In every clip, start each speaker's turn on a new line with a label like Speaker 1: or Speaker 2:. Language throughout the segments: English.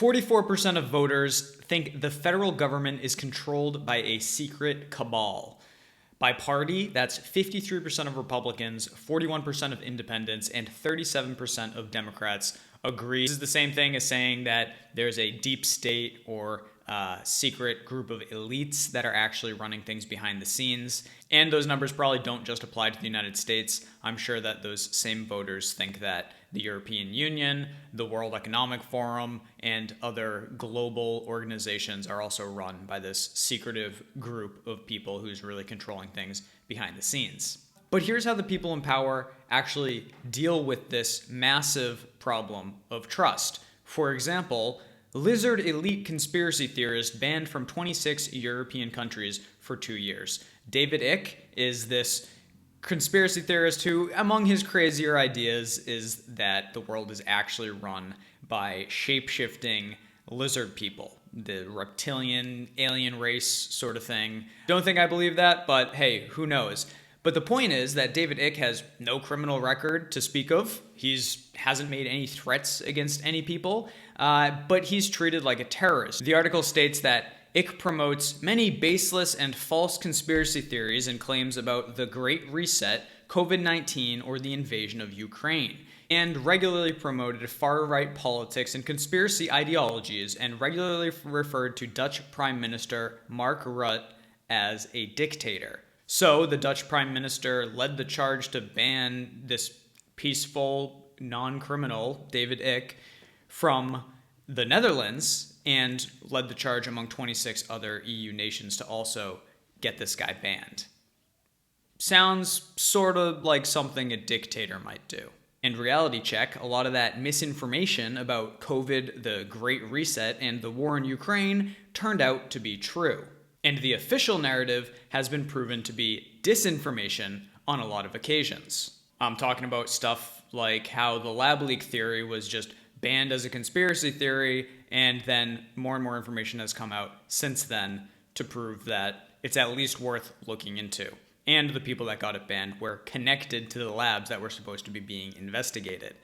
Speaker 1: 44% of voters think the federal government is controlled by a secret cabal. By party, that's 53% of Republicans, 41% of independents, and 37% of Democrats agree. This is the same thing as saying that there's a deep state or secret group of elites that are actually running things behind the scenes. And those numbers probably don't just apply to the United States. I'm sure that those same voters think that the European Union, the World Economic Forum, and other global organizations are also run by this secretive group of people who's really controlling things behind the scenes. But here's how the people in power actually deal with this massive problem of trust. For example, lizard elite conspiracy theorist banned from 26 European countries for 2 years. David Icke is this conspiracy theorist who, among his crazier ideas, is that the world is actually run by shape-shifting lizard people, the reptilian alien race sort of thing. Don't think I believe that, but hey, who knows? But the point is that David Icke has no criminal record to speak of. He hasn't made any threats against any people, but he's treated like a terrorist. The article states that Icke promotes many baseless and false conspiracy theories and claims about the Great Reset, COVID-19, or the invasion of Ukraine, and regularly promoted far-right politics and conspiracy ideologies, and regularly referred to Dutch Prime Minister Mark Rutte as a dictator. So the Dutch Prime Minister led the charge to ban this peaceful, non-criminal David Icke from the Netherlands and led the charge among 26 other EU nations to also get this guy banned. Sounds sort of like something a dictator might do. And reality check, a lot of that misinformation about COVID, the Great Reset, and the war in Ukraine turned out to be true. And the official narrative has been proven to be disinformation on a lot of occasions. I'm talking about stuff like how the lab leak theory was just banned as a conspiracy theory, and then more and more information has come out since then to prove that it's at least worth looking into. And the people that got it banned were connected to the labs that were supposed to be being investigated.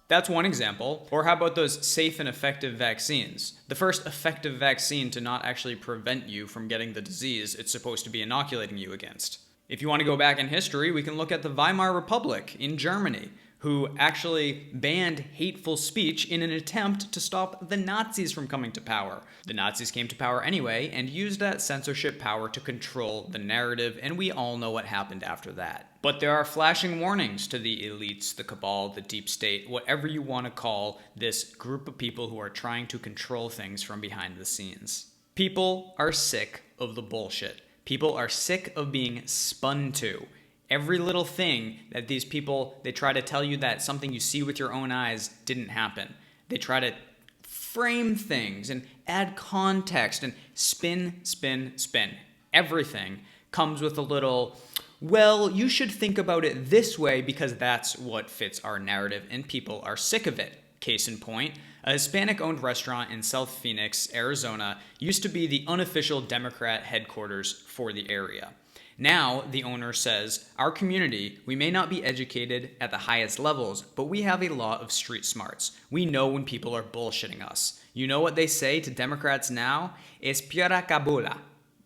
Speaker 1: That's one example. Or how about those safe and effective vaccines? The first effective vaccine to not actually prevent you from getting the disease it's supposed to be inoculating you against. If you want to go back in history, we can look at the Weimar Republic in Germany, who actually banned hateful speech in an attempt to stop the Nazis from coming to power. The Nazis came to power anyway and used that censorship power to control the narrative, and we all know what happened after that. But there are flashing warnings to the elites, the cabal, the deep state, whatever you want to call this group of people who are trying to control things from behind the scenes. People are sick of the bullshit. People are sick of being spun to. Every little thing that these people, they try to tell you that something you see with your own eyes didn't happen. They try to frame things and add context and spin, spin, spin. Everything comes with a little, well, you should think about it this way because that's what fits our narrative, and people are sick of it. Case in point, a Hispanic-owned restaurant in South Phoenix, Arizona, used to be the unofficial Democrat headquarters for the area. Now, the owner says, our community, we may not be educated at the highest levels, but we have a lot of street smarts. We know when people are bullshitting us. You know what they say to Democrats now? Es pura cabula.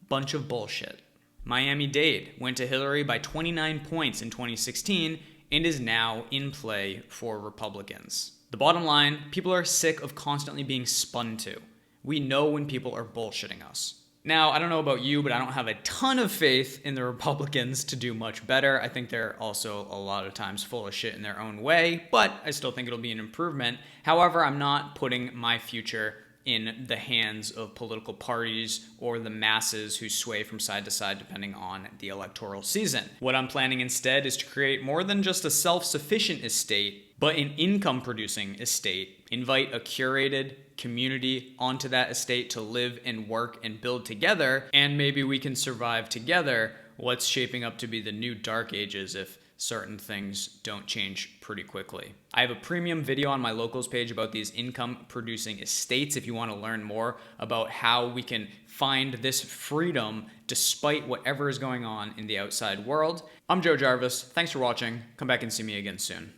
Speaker 1: Bunch of bullshit. Miami-Dade went to Hillary by 29 points in 2016 and is now in play for Republicans. The bottom line, people are sick of constantly being spun to. We know when people are bullshitting us. Now, I don't know about you, but I don't have a ton of faith in the Republicans to do much better. I think they're also a lot of times full of shit in their own way, but I still think it'll be an improvement. However, I'm not putting my future in the hands of political parties or the masses who sway from side to side depending on the electoral season. What I'm planning instead is to create more than just a self-sufficient estate, but an income-producing estate. Invite a curated community onto that estate to live and work and build together, and maybe we can survive together what's shaping up to be the new dark ages if certain things don't change pretty quickly. I have a premium video on my locals page about these income producing estates if you want to learn more about how we can find this freedom despite whatever is going on in the outside world. I'm Joe Jarvis. Thanks for watching. Come back and see me again soon.